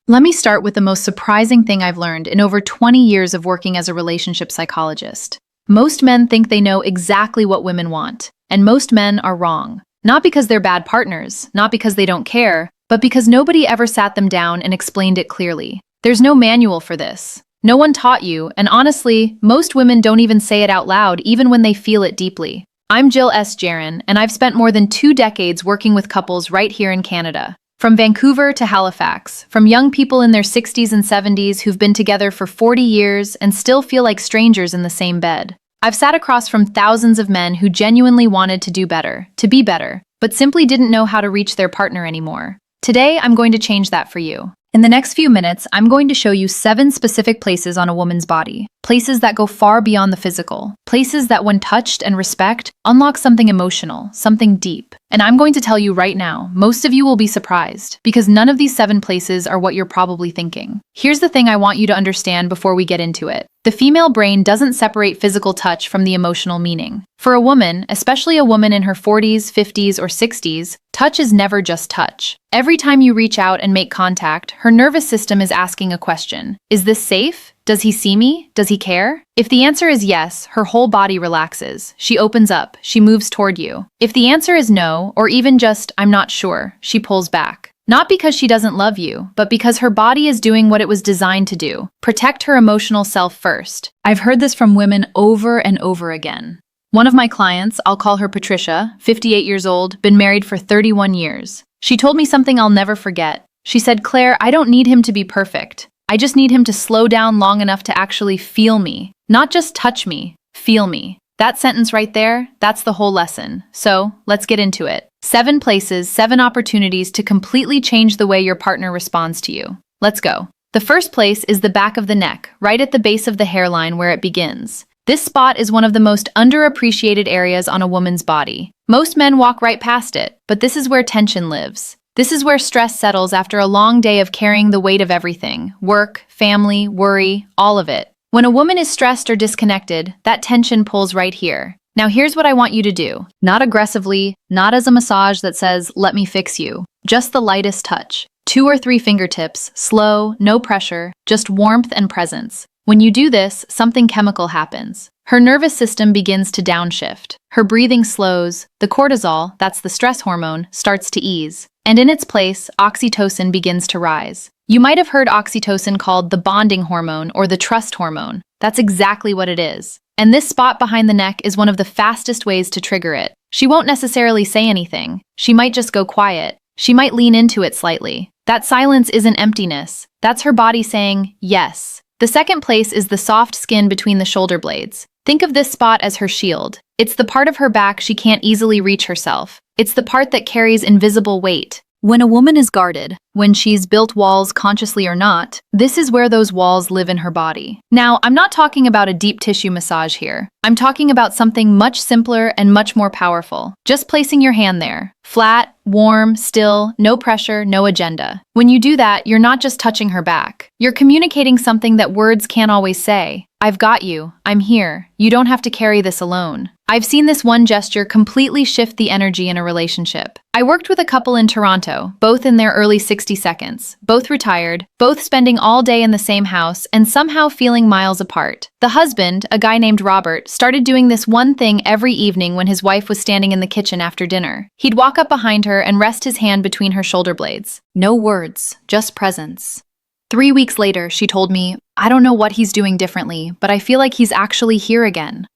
Let me start with the most surprising thing I've learned in over 20 years of working as a relationship psychologist. Most men think they know exactly what women want, and most men are wrong. Not because they're bad partners, not because they don't care, but because nobody ever sat them down and explained it clearly. There's no manual for this. No one taught you, and honestly, most women don't even say it out loud even when they feel it deeply. I'm Jill S. Jaron, and I've spent more than 2 decades working with couples right here in Canada. From Vancouver to Halifax, from young people in their 60s and 70s who've been together for 40 years and still feel like strangers in the same bed. I've sat across from thousands of men who genuinely wanted to do better, to be better, but simply didn't know how to reach their partner anymore. Today, I'm going to change that for you. In the next few minutes, I'm going to show you 7 specific places on a woman's body. Places that go far beyond the physical. Places that, when touched and respect, unlock something emotional, something deep. And I'm going to tell you right now, most of you will be surprised, because none of these 7 places are what you're probably thinking. Here's the thing I want you to understand before we get into it. The female brain doesn't separate physical touch from the emotional meaning. For a woman, especially a woman in her 40s, 50s, or 60s, touch is never just touch. Every time you reach out and make contact, her nervous system is asking a question. Is this safe? Does he see me? Does he care? If the answer is yes, her whole body relaxes. She opens up. She moves toward you. If the answer is no, or even just, I'm not sure, she pulls back. Not because she doesn't love you, but because her body is doing what it was designed to do. Protect her emotional self first. I've heard this from women over and over again. One of my clients, I'll call her Patricia, 58 years old, been married for 31 years. She told me something I'll never forget. She said, "Claire, I don't need him to be perfect. I just need him to slow down long enough to actually feel me. Not just touch me, feel me." That sentence right there, that's the whole lesson. So, let's get into it. 7 places, 7 opportunities to completely change the way your partner responds to you. Let's go. The first place is the back of the neck, right at the base of the hairline where it begins. This spot is one of the most underappreciated areas on a woman's body. Most men walk right past it, but this is where tension lives. This is where stress settles after a long day of carrying the weight of everything: work, family, worry, all of it. When a woman is stressed or disconnected, that tension pulls right here. Now here's what I want you to do. Not aggressively, not as a massage that says, "Let me fix you." Just the lightest touch. 2 or 3 fingertips, slow, no pressure, just warmth and presence. When you do this, something chemical happens. Her nervous system begins to downshift. Her breathing slows. The cortisol, that's the stress hormone, starts to ease. And in its place, oxytocin begins to rise. You might have heard oxytocin called the bonding hormone or the trust hormone. That's exactly what it is. And this spot behind the neck is one of the fastest ways to trigger it. She won't necessarily say anything. She might just go quiet. She might lean into it slightly. That silence isn't emptiness. That's her body saying, yes. The second place is the soft skin between the shoulder blades. Think of this spot as her shield. It's the part of her back she can't easily reach herself. It's the part that carries invisible weight. When a woman is guarded, when she's built walls consciously or not, this is where those walls live in her body. Now, I'm not talking about a deep tissue massage here. I'm talking about something much simpler and much more powerful. Just placing your hand there. Flat, warm, still, no pressure, no agenda. When you do that, you're not just touching her back. You're communicating something that words can't always say. I've got you. I'm here. You don't have to carry this alone. I've seen this one gesture completely shift the energy in a relationship. I worked with a couple in Toronto, both in their early 60 seconds, both retired, both spending all day in the same house and somehow feeling miles apart. The husband, a guy named Robert, started doing this one thing every evening when his wife was standing in the kitchen after dinner. He'd walk up behind her and rest his hand between her shoulder blades. No words, just presence. 3 weeks later, she told me, "I don't know what he's doing differently, but I feel like he's actually here again."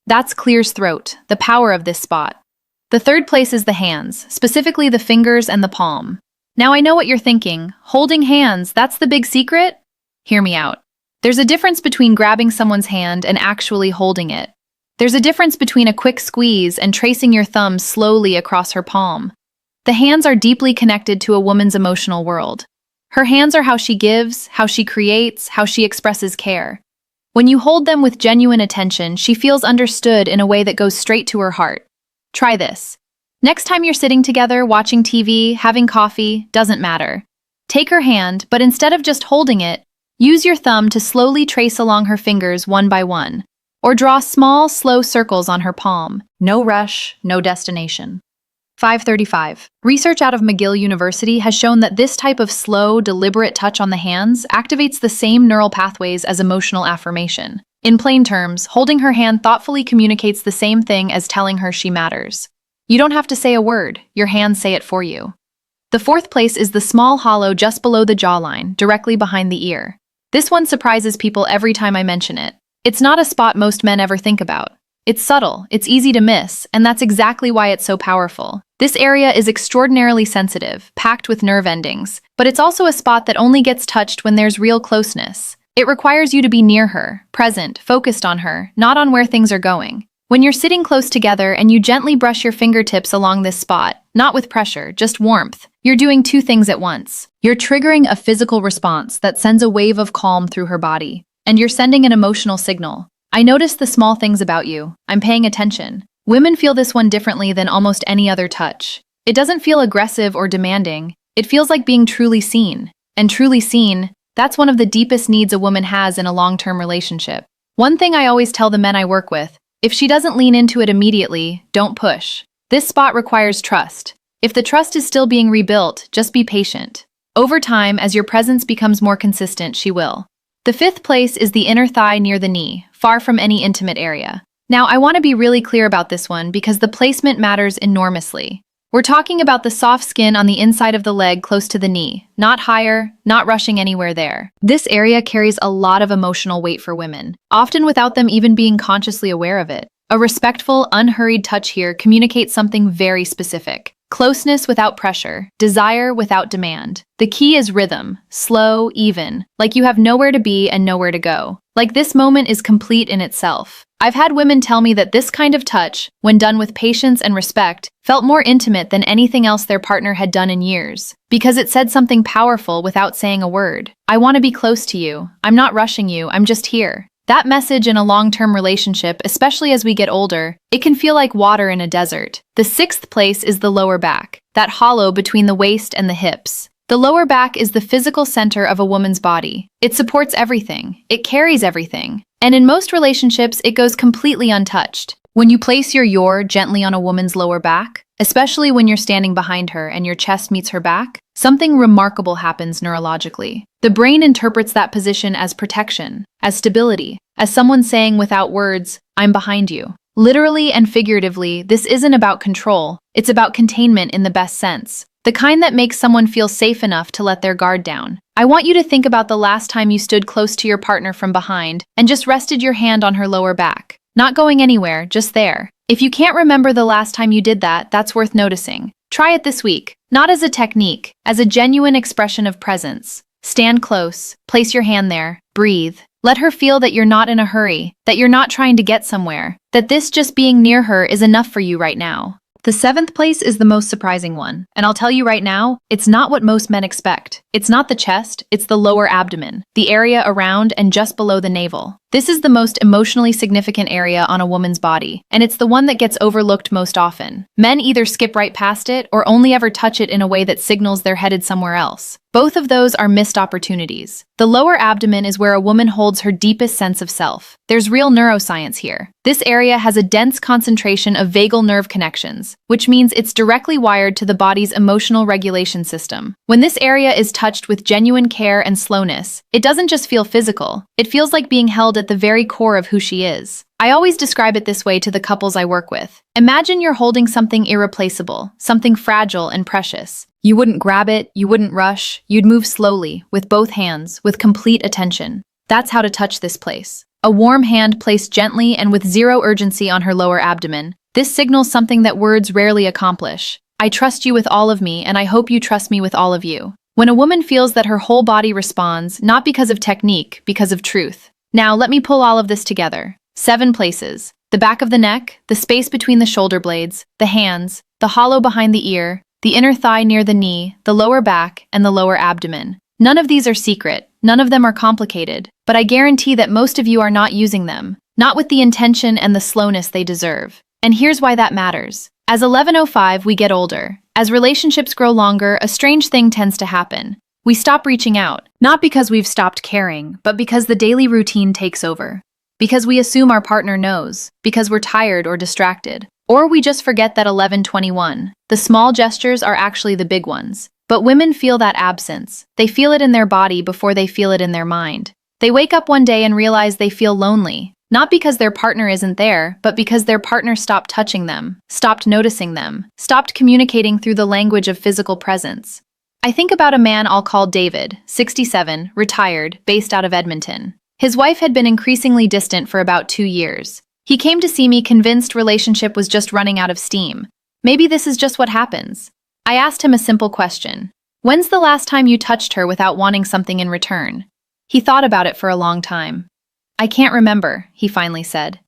That's Claire's throat, the power of this spot. The third place is the hands, specifically the fingers and the palm. Now I know what you're thinking. Holding hands, that's the big secret? Hear me out. There's a difference between grabbing someone's hand and actually holding it. There's a difference between a quick squeeze and tracing your thumb slowly across her palm. The hands are deeply connected to a woman's emotional world. Her hands are how she gives, how she creates, how she expresses care. When you hold them with genuine attention, she feels understood in a way that goes straight to her heart. Try this. Next time you're sitting together, watching TV, having coffee, doesn't matter. Take her hand, but instead of just holding it, use your thumb to slowly trace along her fingers one by one, or draw small, slow circles on her palm. No rush, no destination. 535. Research out of McGill University has shown that this type of slow, deliberate touch on the hands activates the same neural pathways as emotional affirmation. In plain terms, holding her hand thoughtfully communicates the same thing as telling her she matters. You don't have to say a word, your hands say it for you. The fourth place is the small hollow just below the jawline, directly behind the ear. This one surprises people every time I mention it. It's not a spot most men ever think about. It's subtle, it's easy to miss, and that's exactly why it's so powerful. This area is extraordinarily sensitive, packed with nerve endings, but it's also a spot that only gets touched when there's real closeness. It requires you to be near her, present, focused on her, not on where things are going. When you're sitting close together and you gently brush your fingertips along this spot, not with pressure, just warmth, you're doing two things at once. You're triggering a physical response that sends a wave of calm through her body, and you're sending an emotional signal. I notice the small things about you. I'm paying attention. Women feel this one differently than almost any other touch. It doesn't feel aggressive or demanding. It feels like being truly seen. And truly seen, that's one of the deepest needs a woman has in a long-term relationship. One thing I always tell the men I work with, if she doesn't lean into it immediately, don't push. This spot requires trust. If the trust is still being rebuilt, just be patient. Over time, as your presence becomes more consistent, she will. The fifth place is the inner thigh near the knee, far from any intimate area. Now, I want to be really clear about this one because the placement matters enormously. We're talking about the soft skin on the inside of the leg close to the knee, not higher, not rushing anywhere there. This area carries a lot of emotional weight for women, often without them even being consciously aware of it. A respectful, unhurried touch here communicates something very specific. Closeness without pressure, desire without demand. The key is rhythm, slow, even, like you have nowhere to be and nowhere to go. Like this moment is complete in itself. I've had women tell me that this kind of touch, when done with patience and respect, felt more intimate than anything else their partner had done in years, because it said something powerful without saying a word. I want to be close to you. I'm not rushing you. I'm just here. That message in a long-term relationship, especially as we get older, it can feel like water in a desert. The sixth place is the lower back, that hollow between the waist and the hips. The lower back is the physical center of a woman's body. It supports everything. It carries everything. And in most relationships, it goes completely untouched. When you place your gently on a woman's lower back, especially when you're standing behind her and your chest meets her back, something remarkable happens neurologically. The brain interprets that position as protection, as stability, as someone saying without words, "I'm behind you." Literally and figuratively, this isn't about control. It's about containment in the best sense. The kind that makes someone feel safe enough to let their guard down. I want you to think about the last time you stood close to your partner from behind and just rested your hand on her lower back. Not going anywhere, just there. If you can't remember the last time you did that, that's worth noticing. Try it this week, not as a technique, as a genuine expression of presence. Stand close, place your hand there, breathe. Let her feel that you're not in a hurry, that you're not trying to get somewhere, that this just being near her is enough for you right now. The seventh place is the most surprising one, and I'll tell you right now, it's not what most men expect. It's not the chest, it's the lower abdomen, the area around and just below the navel. This is the most emotionally significant area on a woman's body, and it's the one that gets overlooked most often. Men either skip right past it or only ever touch it in a way that signals they're headed somewhere else. Both of those are missed opportunities. The lower abdomen is where a woman holds her deepest sense of self. There's real neuroscience here. This area has a dense concentration of vagal nerve connections, which means it's directly wired to the body's emotional regulation system. When this area is touched with genuine care and slowness, it doesn't just feel physical. It feels like being held at the very core of who she is. I always describe it this way to the couples I work with. Imagine you're holding something irreplaceable, something fragile and precious. You wouldn't grab it, you wouldn't rush, you'd move slowly, with both hands, with complete attention. That's how to touch this place. A warm hand placed gently and with zero urgency on her lower abdomen. This signals something that words rarely accomplish. I trust you with all of me, and I hope you trust me with all of you. When a woman feels that her whole body responds, not because of technique, because of truth. Now, let me pull all of this together. 7 places. The back of the neck, the space between the shoulder blades, the hands, the hollow behind the ear, the inner thigh near the knee, the lower back, and the lower abdomen. None of these are secret, none of them are complicated, but I guarantee that most of you are not using them, not with the intention and the slowness they deserve. And here's why that matters. As 11:05, we get older. As relationships grow longer, a strange thing tends to happen. We stop reaching out, not because we've stopped caring, but because the daily routine takes over. Because we assume our partner knows, because we're tired or distracted. Or we just forget that 11:21. The small gestures are actually the big ones. But women feel that absence. They feel it in their body before they feel it in their mind. They wake up one day and realize they feel lonely, not because their partner isn't there, but because their partner stopped touching them, stopped noticing them, stopped communicating through the language of physical presence. I think about a man I'll call David, 67, retired, based out of Edmonton. His wife had been increasingly distant for about 2 years. He came to see me convinced relationship was just running out of steam. Maybe this is just what happens. I asked him a simple question. When's the last time you touched her without wanting something in return? He thought about it for a long time. I can't remember, he finally said.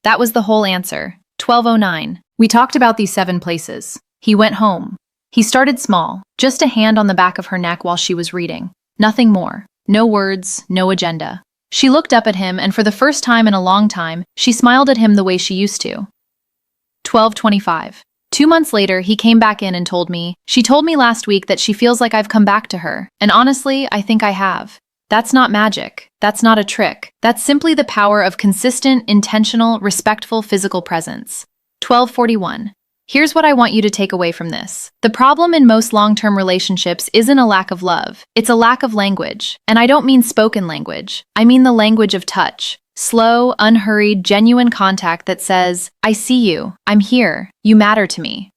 That was the whole answer. 12:09. We talked about these 7 places. He went home. He started small, just a hand on the back of her neck while she was reading. Nothing more. No words, no agenda. She looked up at him, and for the first time in a long time, she smiled at him the way she used to. 12:25. 2 months later, he came back in and told me, she told me last week that she feels like I've come back to her, and honestly, I think I have. That's not magic. That's not a trick. That's simply the power of consistent, intentional, respectful physical presence. 12:41. Here's what I want you to take away from this. The problem in most long-term relationships isn't a lack of love. It's a lack of language. And I don't mean spoken language. I mean the language of touch. Slow, unhurried, genuine contact that says, I see you. I'm here. You matter to me.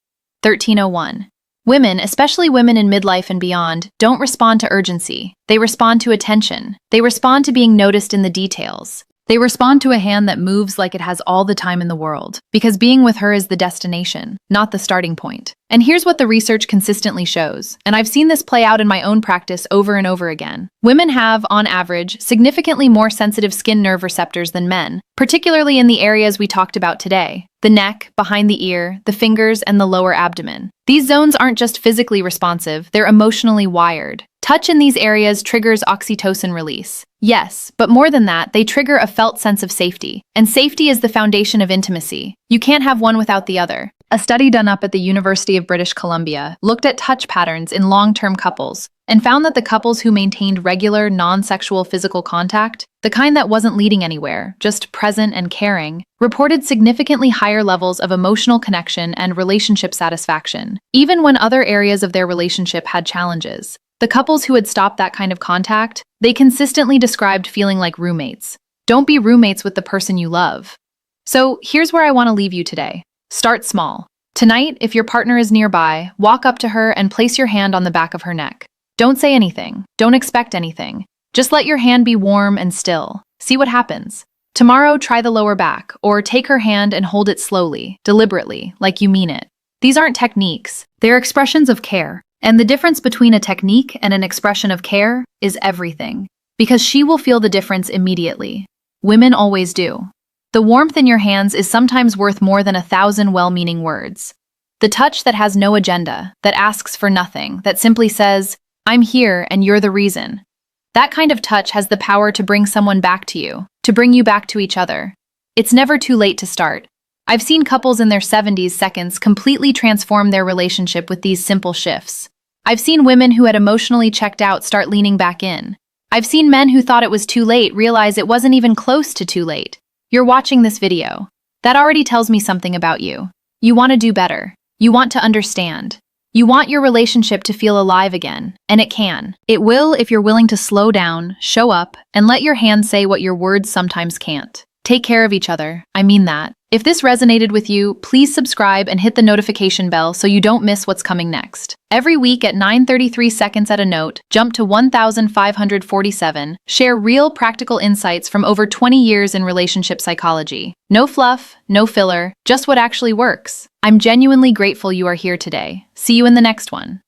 13:01. Women, especially women in midlife and beyond, don't respond to urgency. They respond to attention. They respond to being noticed in the details. They respond to a hand that moves like it has all the time in the world, because being with her is the destination, not the starting point. And here's what the research consistently shows, and I've seen this play out in my own practice over and over again. Women have, on average, significantly more sensitive skin nerve receptors than men, particularly in the areas we talked about today: the neck, behind the ear, the fingers, and the lower abdomen. These zones aren't just physically responsive, they're emotionally wired. Touch in these areas triggers oxytocin release. Yes, but more than that, they trigger a felt sense of safety. And safety is the foundation of intimacy. You can't have one without the other. A study done up at the University of British Columbia looked at touch patterns in long-term couples and found that the couples who maintained regular, non-sexual physical contact, the kind that wasn't leading anywhere, just present and caring, reported significantly higher levels of emotional connection and relationship satisfaction, even when other areas of their relationship had challenges. The couples who had stopped that kind of contact, they consistently described feeling like roommates. Don't be roommates with the person you love. So here's where I want to leave you today. Start small. Tonight, if your partner is nearby, walk up to her and place your hand on the back of her neck. Don't say anything. Don't expect anything. Just let your hand be warm and still. See what happens. Tomorrow, try the lower back, or take her hand and hold it slowly, deliberately, like you mean it. These aren't techniques. They're expressions of care. And the difference between a technique and an expression of care is everything. Because she will feel the difference immediately. Women always do. The warmth in your hands is sometimes worth more than 1,000 well-meaning words. The touch that has no agenda, that asks for nothing, that simply says, I'm here and you're the reason. That kind of touch has the power to bring someone back to you, to bring you back to each other. It's never too late to start. I've seen couples in their 70s seconds completely transform their relationship with these simple shifts. I've seen women who had emotionally checked out start leaning back in. I've seen men who thought it was too late realize it wasn't even close to too late. You're watching this video. That already tells me something about you. You want to do better. You want to understand. You want your relationship to feel alive again, and it can. It will if you're willing to slow down, show up, and let your hands say what your words sometimes can't. Take care of each other. I mean that. If this resonated with you, please subscribe and hit the notification bell so you don't miss what's coming next. Every week at 9:33 seconds at a note, jump to 1547, share real practical insights from over 20 years in relationship psychology. No fluff, no filler, just what actually works. I'm genuinely grateful you are here today. See you in the next one.